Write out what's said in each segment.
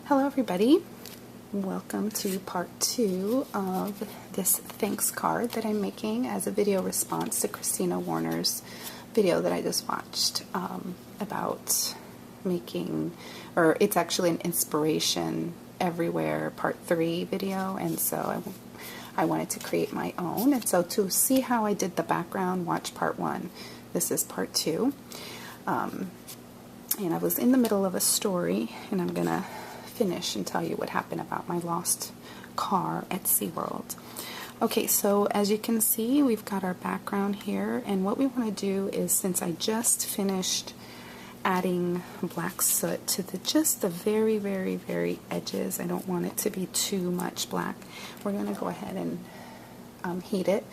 Hello everybody, welcome to part 2 of this thanks card that I'm making as a video response to Christina Warner's video that I just watched about making, or it's actually an inspiration everywhere part 3 video, and so I wanted to create my own. And so to see how I did the background, watch part 1. This is part 2. And I was in the middle of a story, and I'm gonna finish and tell you what happened about my lost car at SeaWorld. Okay, so as you can see, we've got our background here, and what we want to do is, since I just finished adding black soot to just the very, very, very edges, I don't want it to be too much black, we're going to go ahead and heat it.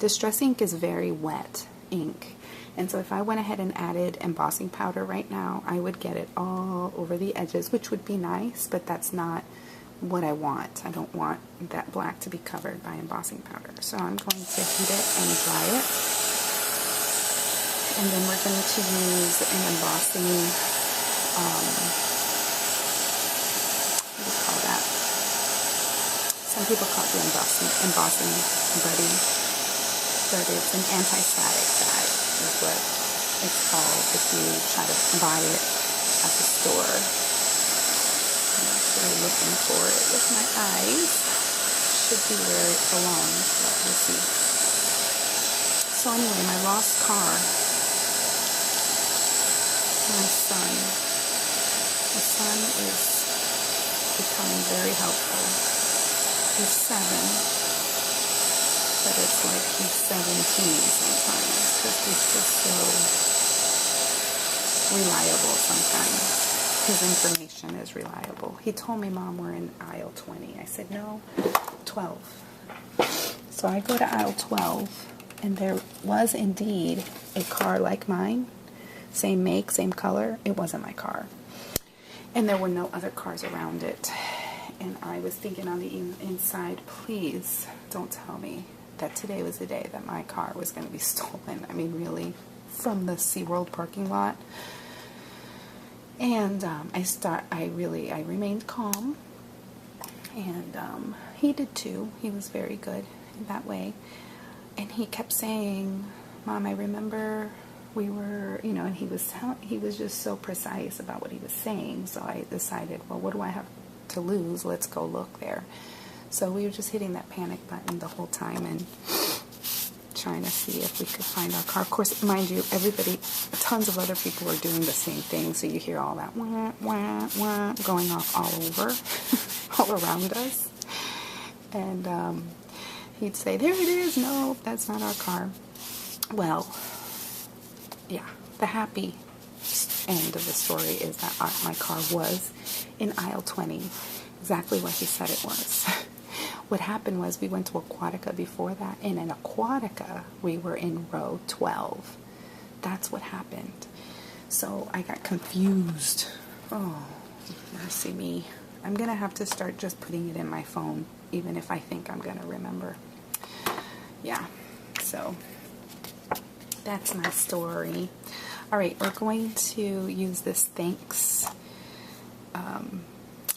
Distress ink is very wet ink. And so if I went ahead and added embossing powder right now, I would get it all over the edges, which would be nice, but that's not what I want. I don't want that black to be covered by embossing powder. So I'm going to heat it and dry it. And then we're going to use an embossing, what do you call that? Some people call it the embossing buddy, but it's an anti-static dye. Is what it's called if you try to buy it at the store. I'm actually looking for it with my eyes. Should be where it belongs, but we'll see. So anyway, my lost car. My son. My son is becoming very helpful. He's 7. But it's like he's 17 sometimes, because he's just so reliable sometimes. His information is reliable. He told me, Mom, we're in aisle 20. I said, no, 12. So I go to aisle 12, and there was indeed a car like mine. Same make, same color. It wasn't my car. And there were no other cars around it. And I was thinking on the inside, please don't tell me that today was the day that my car was going to be stolen. I mean, really, from the SeaWorld parking lot. And I remained calm, and he did too. He was very good in that way. And he kept saying, Mom, I remember we were, and he was just so precise about what he was saying. So I decided, well, what do I have to lose? Let's go look there. So we were just hitting that panic button the whole time and trying to see if we could find our car. Of course, mind you, tons of other people were doing the same thing, so you hear all that wah, wah, wah going off all over, all around us. And he'd say, there it is, no, that's not our car. Well, yeah, the happy end of the story is that my car was in aisle 20, exactly what he said it was. What happened was we went to Aquatica before that, and in Aquatica we were in row 12. That's what happened. So I got confused. Oh, mercy me. I'm going to have to start just putting it in my phone, even if I think I'm going to remember. Yeah, so that's my story. Alright, we're going to use this thanks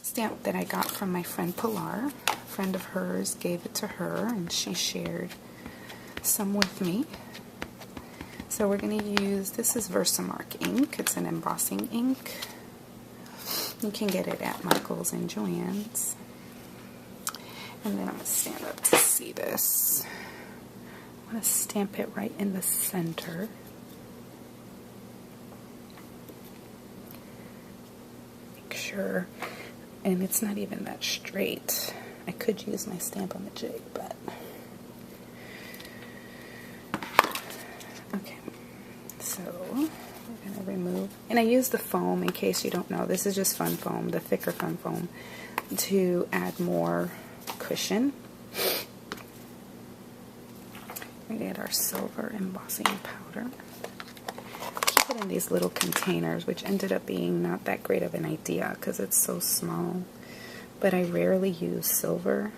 stamp that I got from my friend Pilar. A friend of hers gave it to her, and she shared some with me. So we're going to use, this is Versamark ink. It's an embossing ink. You can get it at Michael's and Joann's. And then I'm going to stand up to see this. I'm going to stamp it right in the center. Make sure. And it's not even that straight. I could use my stamp on the jig, but... Okay. So, we're going to remove... And I use the foam, in case you don't know. This is just fun foam, the thicker fun foam, to add more cushion. We get our silver embossing powder. Keep it in these little containers, which ended up being not that great of an idea because it's so small. But I rarely use silver,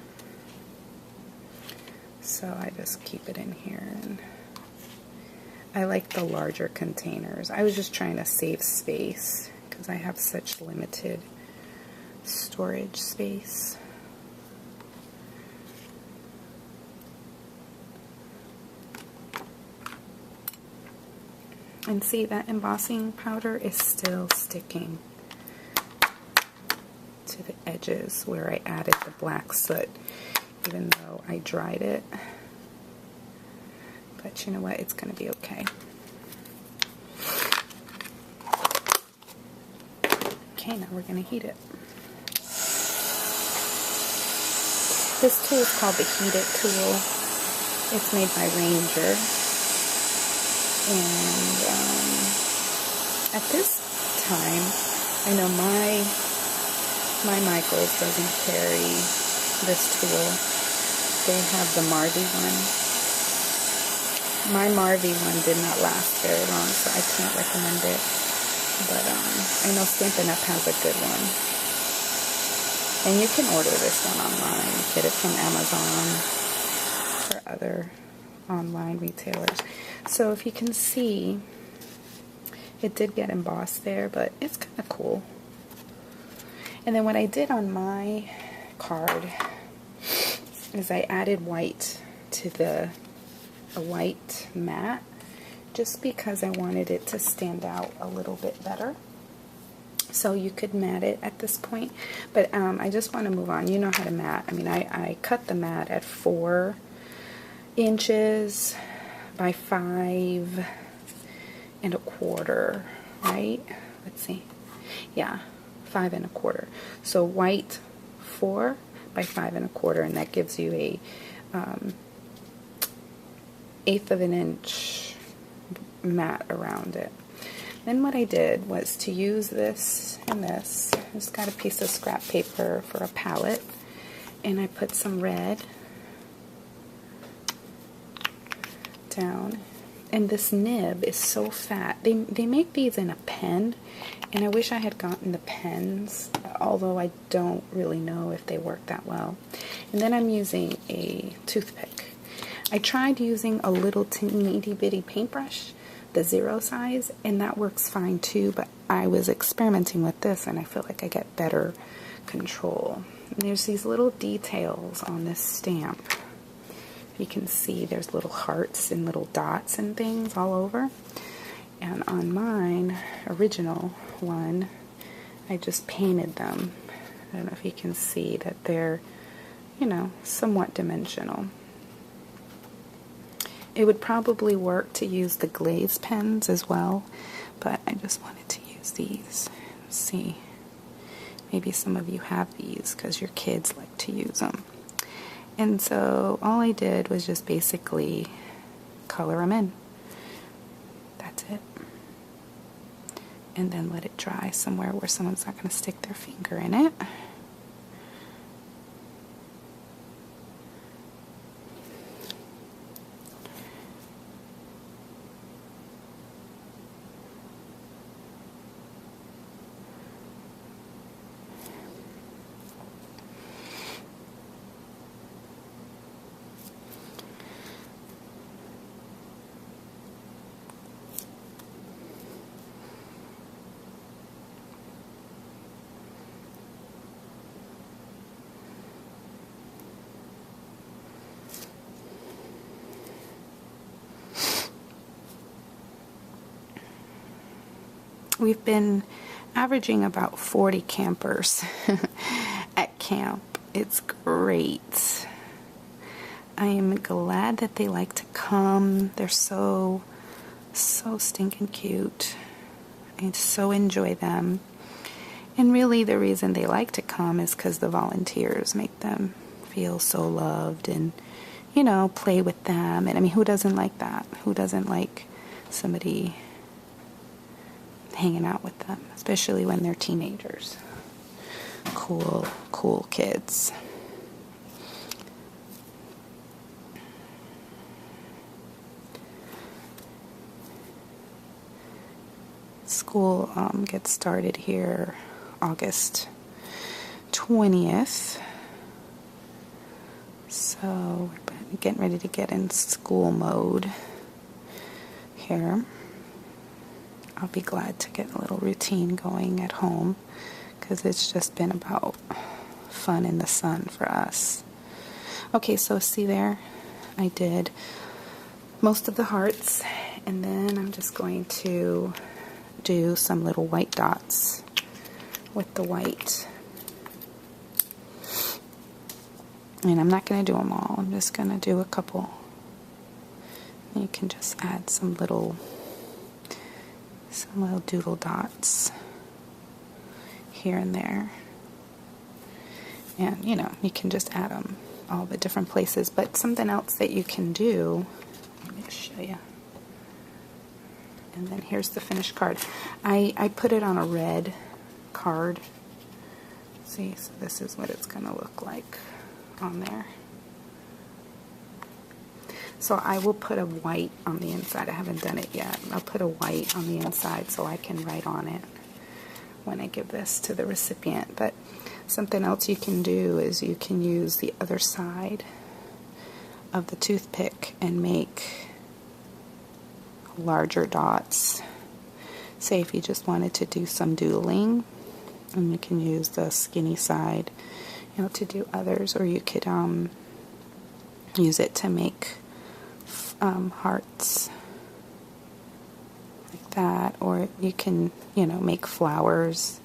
so I just keep it in here. And I like the larger containers. I was just trying to save space because I have such limited storage space. And see, that embossing powder is still sticking to the edges where I added the black soot, even though I dried it. But you know what? It's going to be okay. Okay, now we're going to heat it. This tool is called the Heat It tool. It's made by Ranger. And at this time, I know my Michaels doesn't carry this tool. They have the Marvy one. My Marvy one did not last very long, so I can't recommend it. But I know Stampin' Up! Has a good one. And you can order this one online. Get it from Amazon or other online retailers. So if you can see, it did get embossed there, but it's kind of cool. And then what I did on my card is I added white to a white mat, just because I wanted it to stand out a little bit better. So you could mat it at this point, but I just want to move on. You know how to mat. I mean, I cut the mat at 4 inches by 5 1/4, right? Let's see. Yeah, 5 1/4. So white 4 by 5 1/4, and that gives you a 1/8 of an inch mat around it. Then what I did was to use this and this. I just got a piece of scrap paper for a palette, and I put some red down. And this nib is so fat. They make these in a pen, and I wish I had gotten the pens, although I don't really know if they work that well. And then I'm using a toothpick. I tried using a little teeny bitty paintbrush, the 0 size, and that works fine too, but I was experimenting with this and I feel like I get better control. And there's these little details on this stamp. You can see there's little hearts and little dots and things all over. And on mine, original one, I just painted them. I don't know if you can see that they're, you know, somewhat dimensional. It would probably work to use the glaze pens as well, but I just wanted to use these. Let's see, maybe some of you have these because your kids like to use them. And so all I did was just basically color them in. That's it. And then let it dry somewhere where someone's not going to stick their finger in it. We've been averaging about 40 campers at camp. It's great. I am glad that they like to come. They're so stinking cute. I so enjoy them. And really the reason they like to come is because the volunteers make them feel so loved and, you know, play with them. And I mean, who doesn't like that? Who doesn't like somebody hanging out with them, especially when they're teenagers? Cool kids. School gets started here August 20th. So we're getting ready to get in school mode here. I'll be glad to get a little routine going at home because it's just been about fun in the sun for us. Okay, so see there, I did most of the hearts, and then I'm just going to do some little white dots with the white. And I'm not going to do them all, I'm just going to do a couple. You can just add some little doodle dots here and there. And, you know, you can just add them all the different places. But something else that you can do, let me just show you. And then here's the finished card. I put it on a red card. See, so this is what it's going to look like on there. So I will put a white on the inside. I haven't done it yet. I'll put a white on the inside so I can write on it when I give this to the recipient. But something else you can do is you can use the other side of the toothpick and make larger dots. Say if you just wanted to do some doodling, and you can use the skinny side, you know, to do others, or you could use it to make hearts like that, or you can, you know, make flowers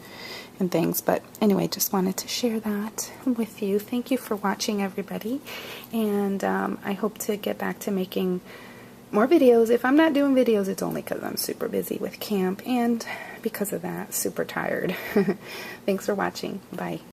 and things. But anyway, just wanted to share that with you. Thank you for watching, everybody, and I hope to get back to making more videos. If I'm not doing videos, it's only because I'm super busy with camp, and because of that, super tired. Thanks for watching. Bye.